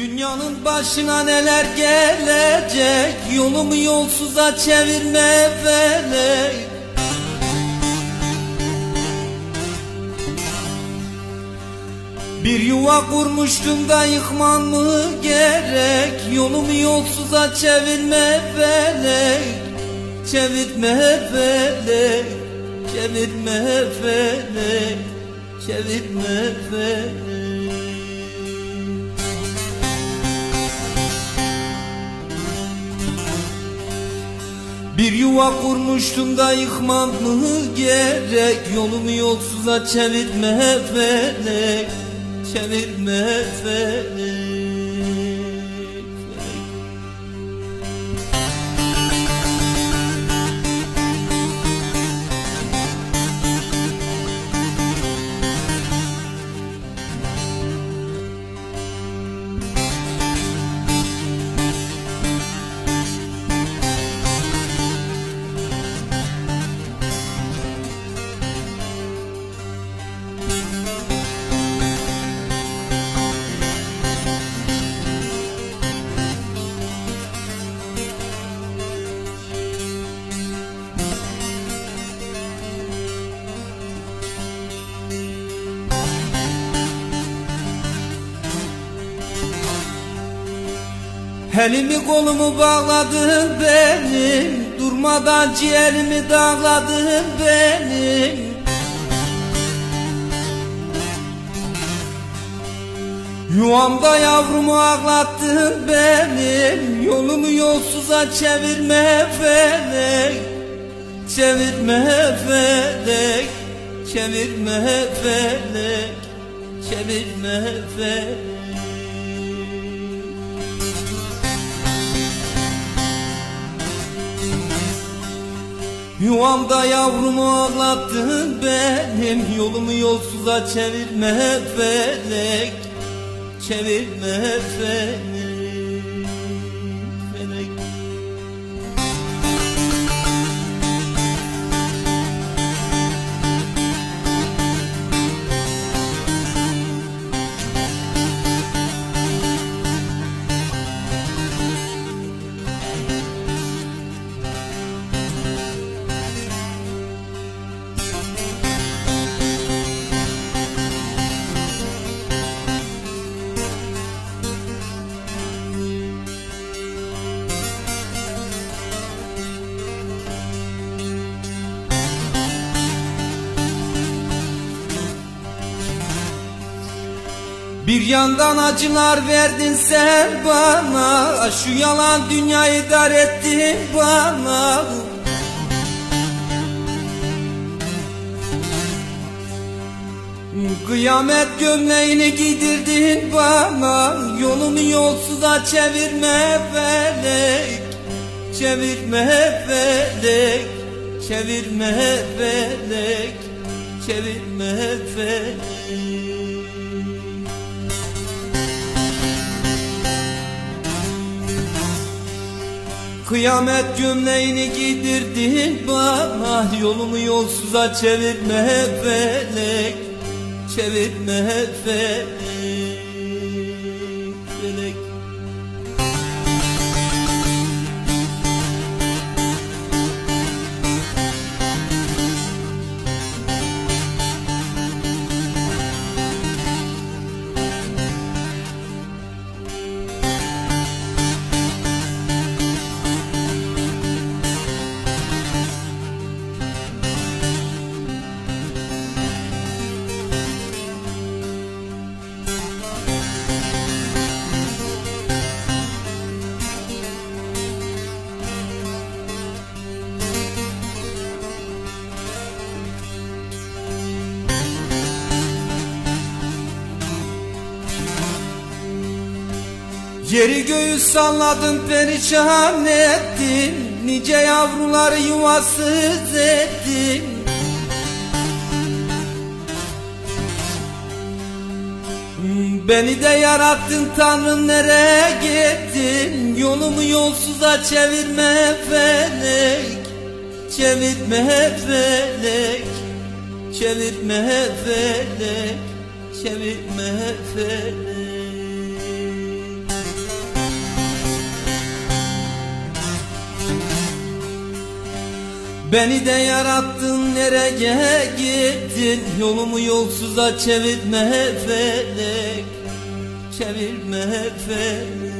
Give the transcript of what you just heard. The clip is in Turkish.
Dünyanın başına neler gelecek, yolumu yolsuza çevirme felek. Bir yuva kurmuştum da yıkman mı gerek, yolumu yolsuza çevirme felek. Çevirme felek, çevirme felek, çevirme felek. Bir yuva kurmuştum da yıkmam mı gerek, yolumu yolsuza çevirme felek, çevirme felek. Elimi kolumu bağladın benim, durmadan ciğerimi dağladın benim. Yuvamda yavrumu ağlattın benim, yolumu yolsuza çevirme felek. Çevirme felek, çevirme felek, çevirme felek. Yuvamda yavrumu ağlattın benim, yolumu yolsuza çevirme felek. Çevirme felek, felek. Bir yandan acılar verdin sen bana, şu yalan dünyayı dar ettin bana. Kıyamet gömleğini giydirdin bana, yolumu yolsuza çevirme felek. Çevirme felek, çevirme felek, çevirme felek. Kıyamet gömleğini giydirdin bana, yolumu yolsuza çevirme felek. Çevirme felek, felek. Yeri göğü salladın, perişan ettin, nice yavruları yuvasız ettin. Beni de yarattın Tanrım, nereye gittin? Yolumu yolsuza çevirme felek. Çevirme felek, çevirme felek, çevirme felek. Beni de yarattın, nereye gittin? Yolumu yolsuza çevirme felek, çevirme felek.